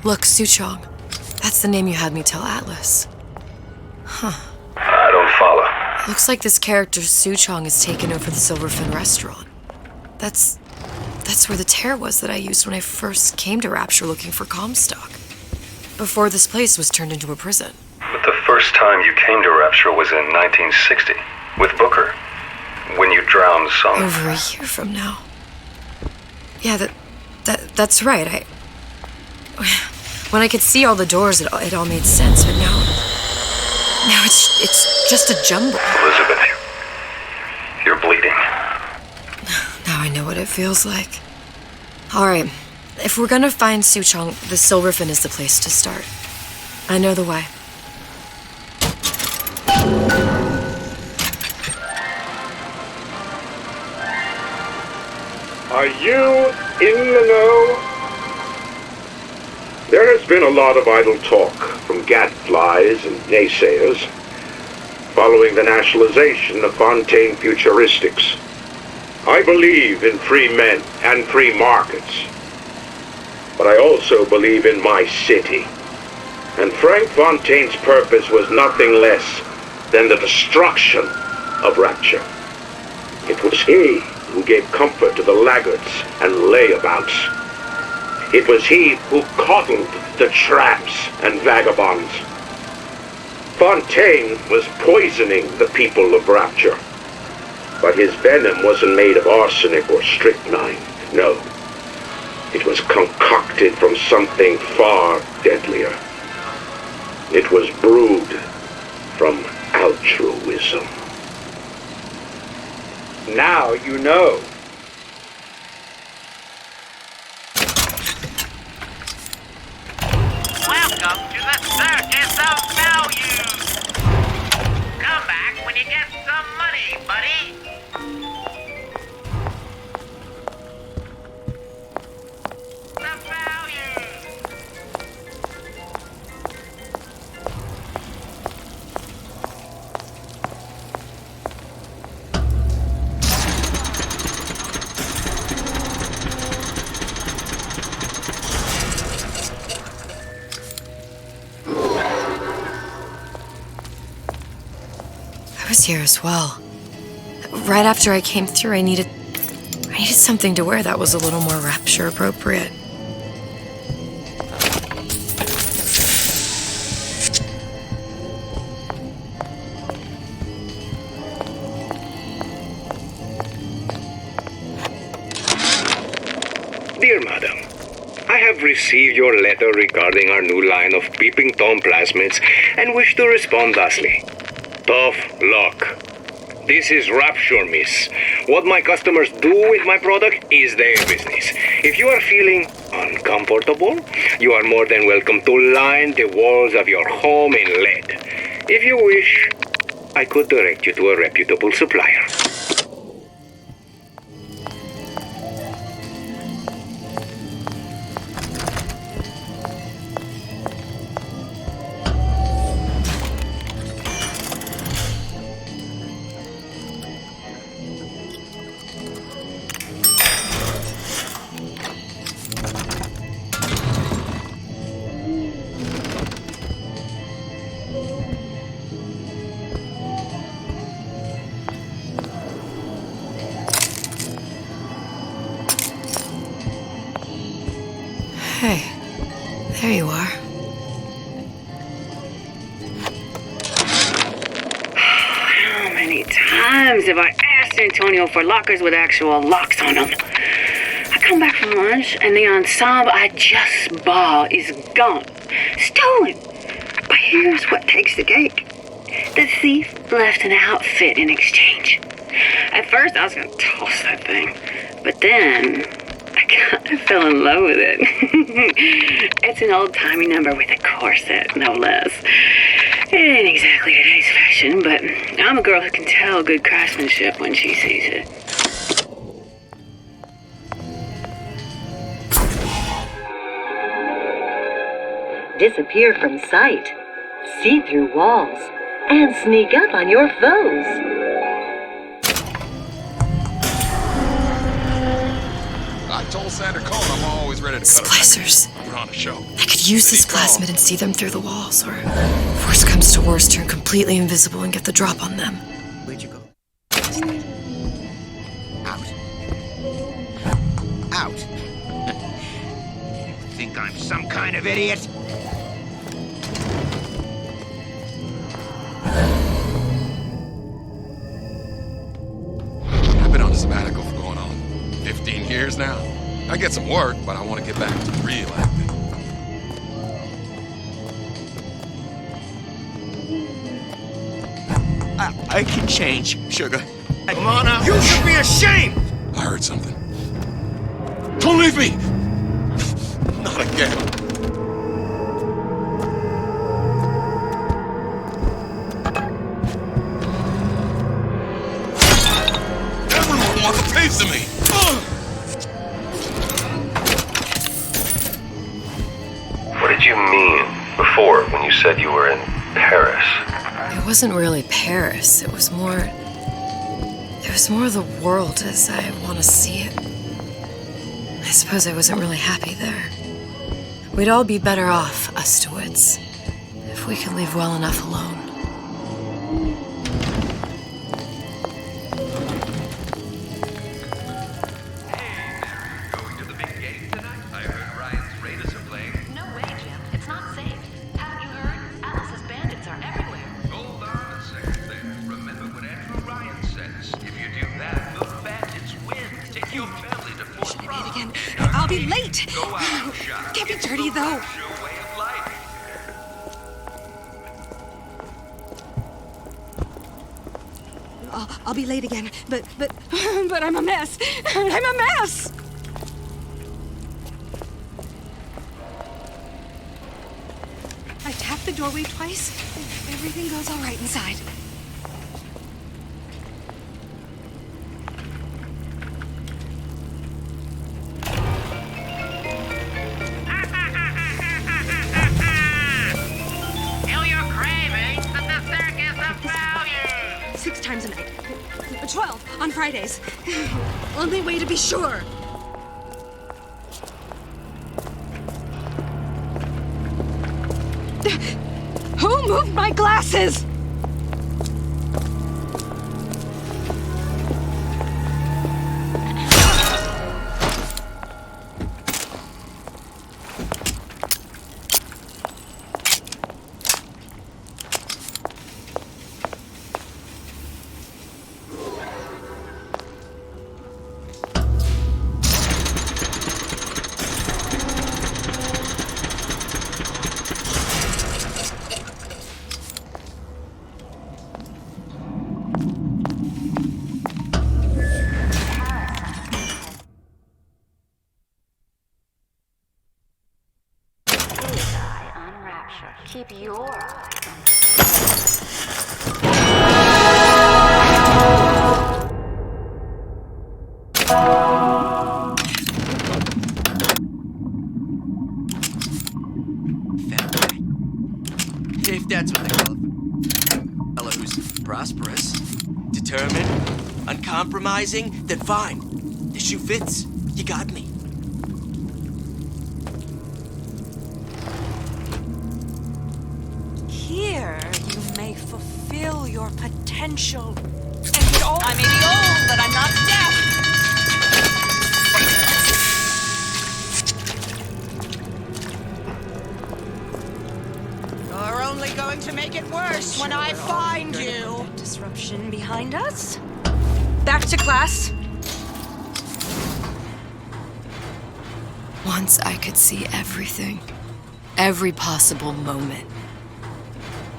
Look, Suchong. That's the name you had me tell Atlas. Huh. I don't follow. Looks like this character Suchong has taken over the Silverfin restaurant. That's where the tear was that I used when I first came to Rapture looking for Comstock. Before this place was turned into a prison. But the first time you came to Rapture was in 1960, with Booker. When you drowned some... Over a year from now. Yeah, that's right. When I could see all the doors, it all made sense, but now it's just a jumble. Elizabeth, you're bleeding. Now I know what it feels like. Alright, if we're gonna find Suchong, the Silverfin is the place to start. I know the way. Are you in the know? There has been a lot of idle talk from gadflies and naysayers following the nationalization of Fontaine Futuristics. I believe in free men and free markets, but I also believe in my city. And Frank Fontaine's purpose was nothing less than the destruction of Rapture. It was he who gave comfort to the laggards and layabouts. It was he who coddled the tramps and vagabonds. Fontaine was poisoning the people of Rapture. But his venom wasn't made of arsenic or strychnine. No. It was concocted from something far deadlier. It was brewed from altruism. Now you know. Welcome to the Circus of Values. Come back when you get some money, buddy. The values. I was here as well. Right after I came through, I needed something to wear that was a little more Rapture appropriate. Dear Madam, I have received your letter regarding our new line of peeping Tom plasmids and wish to respond thusly. Tough luck. This is Rapture, miss. What my customers do with my product is their business. If you are feeling uncomfortable, you are more than welcome to line the walls of your home in lead. If you wish, I could direct you to a reputable supplier. Hey, there you are. How many times have I asked Antonio for lockers with actual locks on them? I come back from lunch and the ensemble I just bought is gone. Stolen. But here's what takes the cake. The thief left an outfit in exchange. At first I was going to toss that thing, but then I kind of fell in love with it. It's an old-timey number with a corset, no less. It ain't exactly today's fashion, but I'm a girl who can tell good craftsmanship when she sees it. Disappear from sight, see through walls, and sneak up on your foes. I told Sandra Cohen I'm always ready to cut her. Splicers. Put on a show. I could use this plasmid and see them through the walls, or if worst comes to worst, turn completely invisible and get the drop on them. Where'd you go? Out. Out. You think I'm some kind of idiot? I've been on a sabbatical for going on 15 years now. I get some work, but I want to get back to real acting. I can change, Sugar. Come on out. You should be ashamed! I heard something. Don't leave me! Not again. Everyone wants a piece of me! What did you mean before when you said you were in Paris? It wasn't really Paris. It was more of the world as I want to see it. I suppose I wasn't really happy there. We'd all be better off, us DeWitts, if we could leave well enough alone. No way, Jim. It's not safe. Haven't you heard? Atlas's bandits are everywhere. Hold on a second there. Remember what Andrew Ryan says. If you do that, the bandits win. Take your family to Fort Rock. Again. I'll be late. Go out, shot. Can't be dirty, though. It's your way of life. I'll be late again. But I'm a mess. I'm a mess. I tapped the doorway twice. Everything goes all right inside. Kill your cravings at the Circus of Value. 6 times a night. 12 on Fridays. Only way to be sure. Who moved my glasses? Keep your eyes on Family. If that's what they call it. A fellow who's prosperous, determined, uncompromising, then fine. The shoe fits. You got me. Here, you may fulfill your potential. And get old. I may be old, but I'm not deaf. You're only going to make it worse when I find you. Disruption behind us. Back to class. Once I could see everything, every possible moment.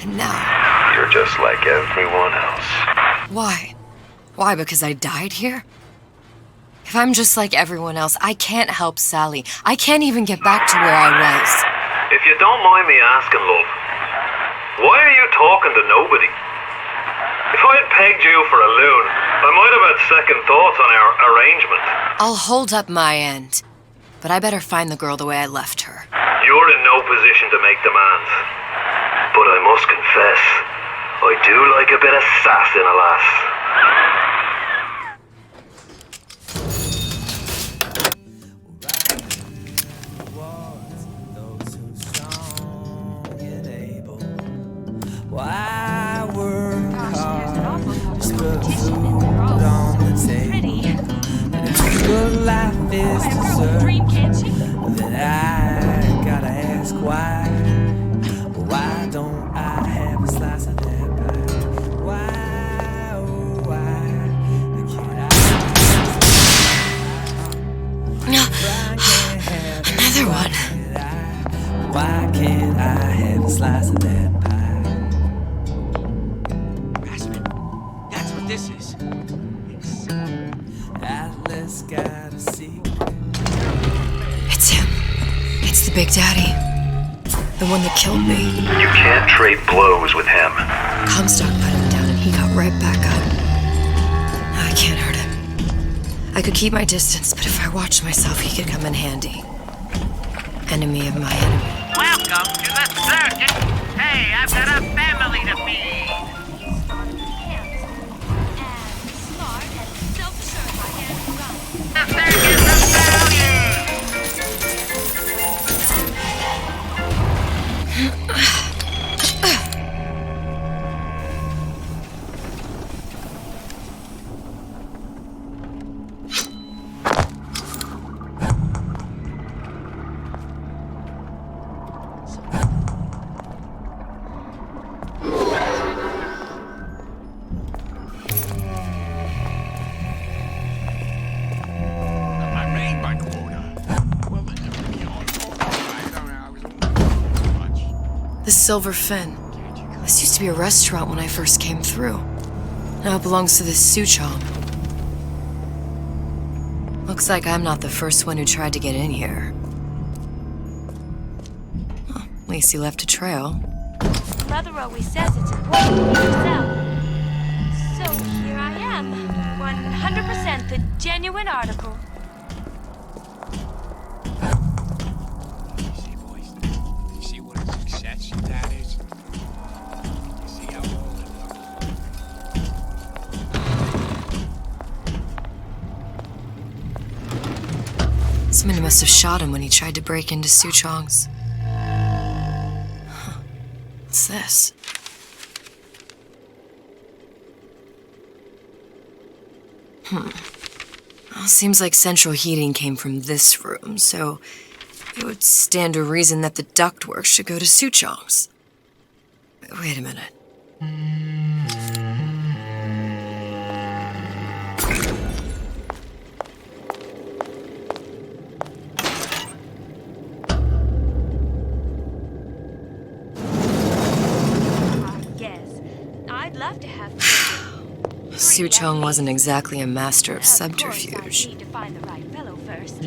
And now... You're just like everyone else. Why? Why, because I died here? If I'm just like everyone else, I can't help Sally. I can't even get back to where I was. If you don't mind me asking, love, why are you talking to nobody? If I had pegged you for a loon, I might have had second thoughts on our arrangement. I'll hold up my end, but I better find the girl the way I left her. You're in no position to make demands. But I must confess, I do like a bit of sass in a lass. life is deserved. Dream, can't she? Then I gotta ask why. Why don't I have a slice of that pie? Why, oh why can't I? Another one. Why can't I have a slice of that pie? That's what this is. Atlas got a secret. It's him. It's the Big Daddy. The one that killed me. You can't trade blows with him. Comstock put him down and he got right back up. I can't hurt him. I could keep my distance, but if I watched myself, he could come in handy. Enemy of my enemy. Welcome to the circus. Hey, I've got a family to feed. The circus of values. The Silver Fin. This used to be a restaurant when I first came through. Now it belongs to this Suchong. Looks like I'm not the first one who tried to get in here. Well, at least he left a trail. Mother always says it's important to yourself. So here I am, 100% the genuine article. Somebody must have shot him when he tried to break into Suchong's. Huh. What's this? Well, seems like central heating came from this room, so it would stand to reason that the ductwork should go to Suchong's. Wait a minute. I'd love to have Suchong wasn't exactly a master of subterfuge. I need to find the right fellow first.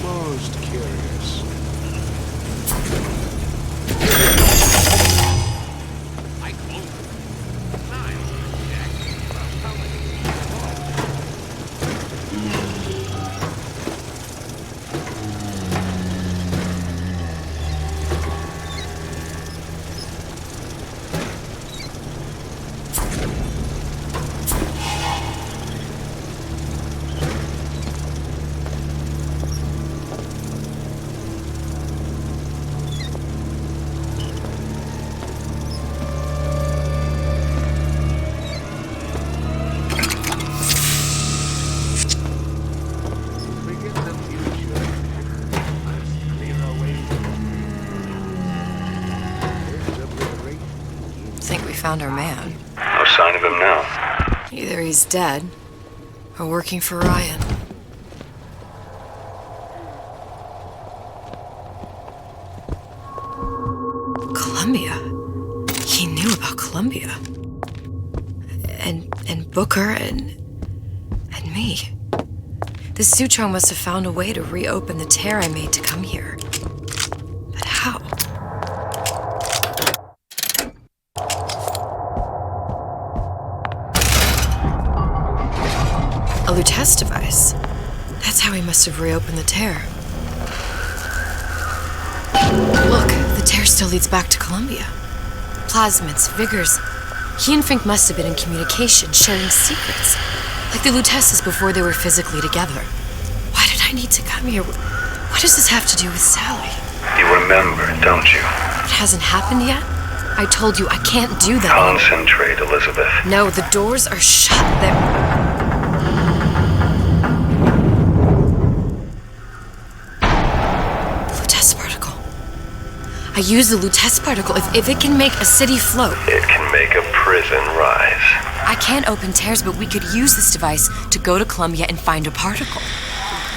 Most curious. Found our man. No sign of him now. Either he's dead, or working for Ryan. Columbia. He knew about Columbia. And Booker and me. This Suchong must have found a way to reopen the tear I made to come here. But how? A Lutece device. That's how he must have reopened the tear. Look, the tear still leads back to Columbia. Plasmids, vigors. He and Fink must have been in communication, sharing secrets. Like the Lutesses before they were physically together. Why did I need to come here? What does this have to do with Sally? You remember, don't you? It hasn't happened yet? I told you I can't do that. Concentrate, Elizabeth. No, the doors are shut. The Lutece particle. I use the Lutece particle. If it can make a city float. It can make a prison rise. I can't open tears, but we could use this device to go to Columbia and find a particle.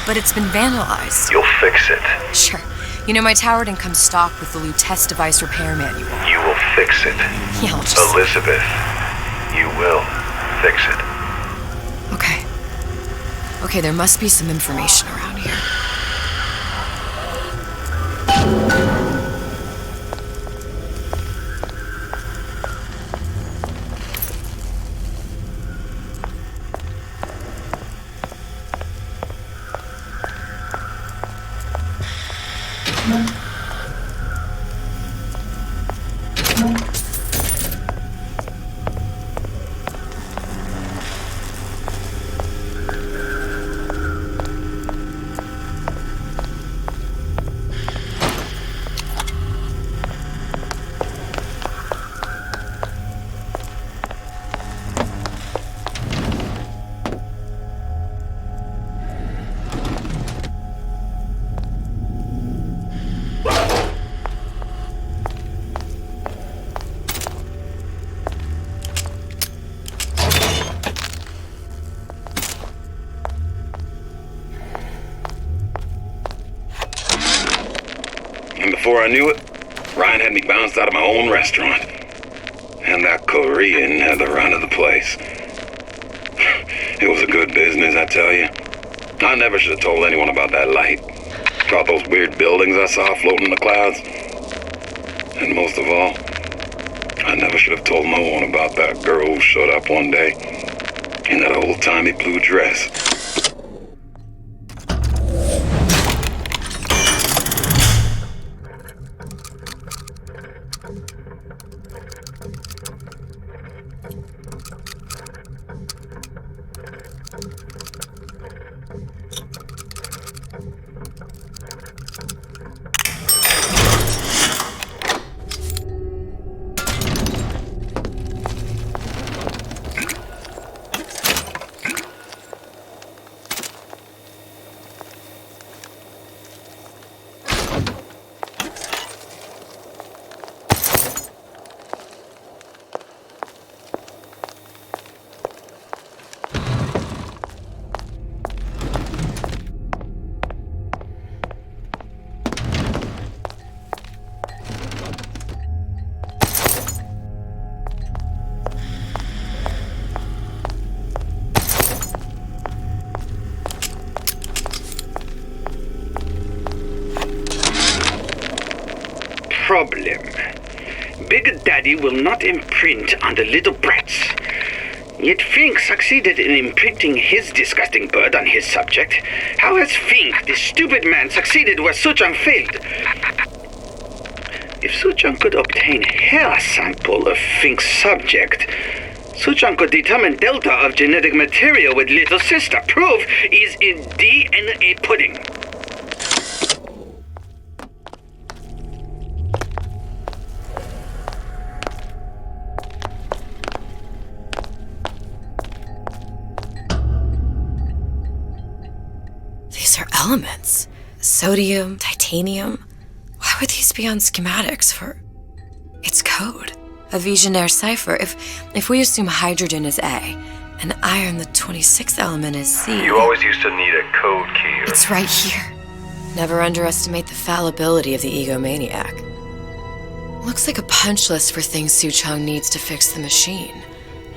But it's been vandalized. You'll fix it. Sure. You know, my tower didn't come stocked with the Lutece device repair manual. You will fix it. Yeah, I'll just... Elizabeth, you will fix it. Okay. Okay, there must be some information around here. And before I knew it, Ryan had me bounced out of my own restaurant. And that Korean had the run of the place. It was a good business, I tell you. I never should have told anyone about that light. About those weird buildings I saw floating in the clouds. And most of all, I never should have told no one about that girl who showed up one day in that old-timey blue dress. Problem. Big Daddy will not imprint on the little brats. Yet Fink succeeded in imprinting his disgusting bird on his subject. How has Fink, this stupid man, succeeded where Suchong failed? If Suchong could obtain hair sample of Fink's subject, Suchong could determine delta of genetic material with little sister. Proof is in DNA pudding. These are elements. Sodium, titanium. Why would these be on schematics for... It's code. A Visionaire cipher. If we assume hydrogen is A, and iron, the 26th element, is C... You always used to need a code key. It's right here. Never underestimate the fallibility of the egomaniac. Looks like a punch list for things Suchong needs to fix the machine.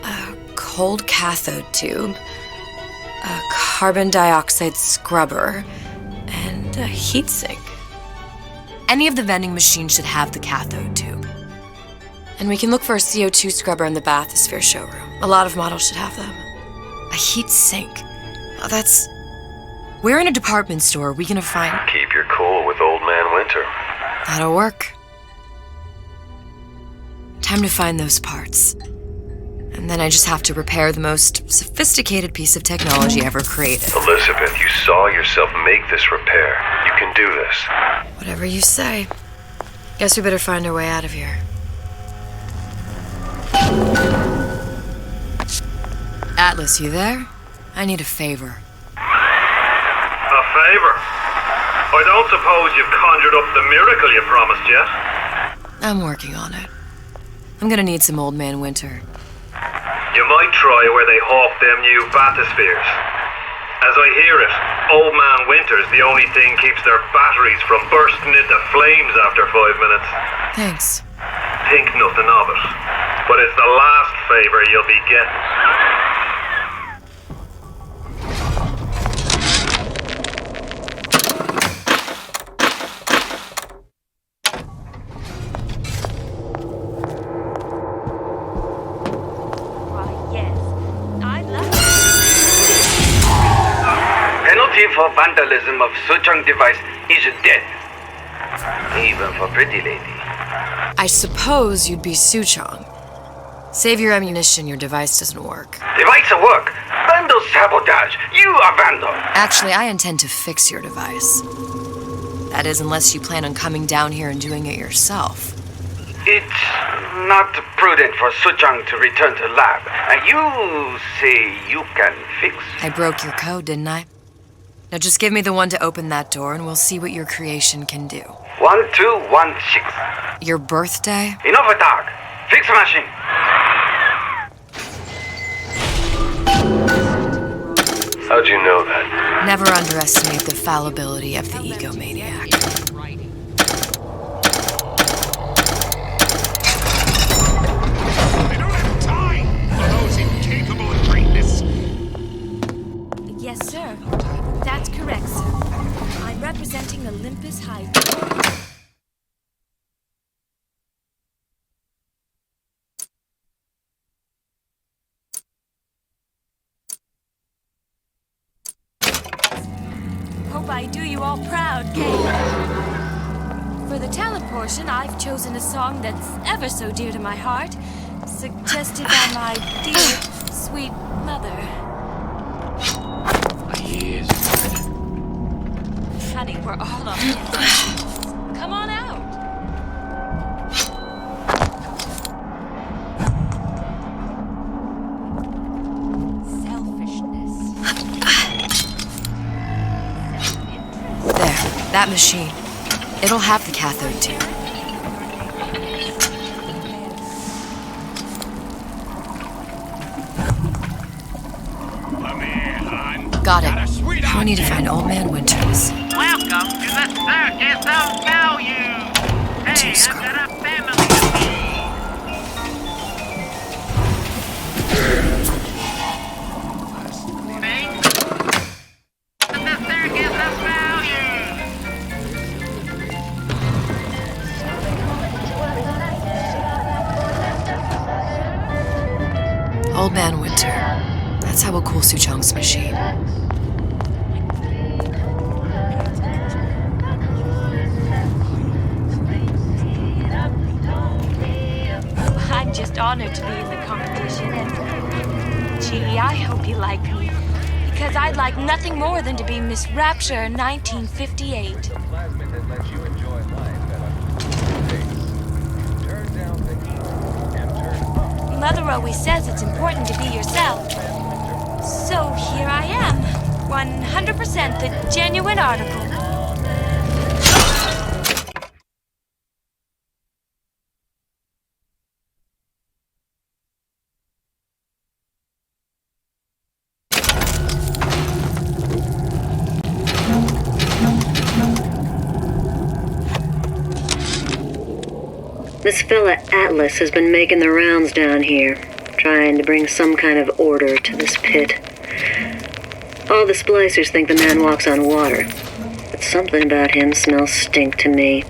A cold cathode tube, a carbon dioxide scrubber, and a heatsink. Any of the vending machines should have the cathode tube. And we can look for a CO2 scrubber in the bathysphere showroom. A lot of models should have them. A heat sink. Oh, that's... Where in a department store are we gonna find... Keep your cool with Old Man Winter. That'll work. Time to find those parts. And then I just have to repair the most sophisticated piece of technology ever created. Elizabeth, you saw yourself make this repair. You can do this. Whatever you say. Guess we better find our way out of here. Atlas, you there? I need a favor. A favor? I don't suppose you've conjured up the miracle you promised yet? I'm working on it. I'm gonna need some Old Man Winter. You might try where they hawk them new bathyspheres. As I hear it, Old Man Winter's the only thing keeps their batteries from bursting into flames after 5 minutes. Thanks. Think nothing of it. But it's the last favor you'll be getting. For vandalism of Suchong device is death. Even for pretty lady. I suppose you'd be Suchong. Save your ammunition, your device doesn't work. Device work? Vandal sabotage. You are vandal. Actually, I intend to fix your device. That is, unless you plan on coming down here and doing it yourself. It's not prudent for Suchong to return to lab. You say you can fix? I broke your code, didn't I? Now just give me the one to open that door and we'll see what your creation can do. 1216. Your birthday? Enough talk. Fix the machine. How'd you know that? Never underestimate the fallibility of the egomaniac. I don't have time for those incapable of greatness. Yes, sir. That's correct, sir. I'm representing Olympus High. Hope I do you all proud, Kay. For the talent portion, I've chosen a song that's ever so dear to my heart, suggested by my dear, sweet mother. Yes. Honey, we're all on it. Come on out. Selfishness. There, that machine. It'll have the cathode too. Got it. Now I need to find Old Man Winters. Welcome to the Circus of Value. Hey, I've got a family to feed. The Circus of Value. Old Man Winter. That's how we'll cool Suchong's machine. I'm just honored to be in the competition, and gee, I hope you like me. Because I'd like nothing more than to be Miss Rapture 1958. Mother always says it's important to be yourself. So here I am, 100% the genuine article. This fella Atlas has been making the rounds down here, trying to bring some kind of order to this pit. All the splicers think the man walks on water, but something about him smells stink to me.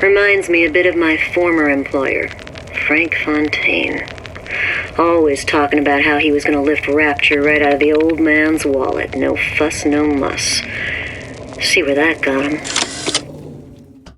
Reminds me a bit of my former employer, Frank Fontaine. Always talking about how he was going to lift Rapture right out of the old man's wallet. No fuss, no muss. See where that got him.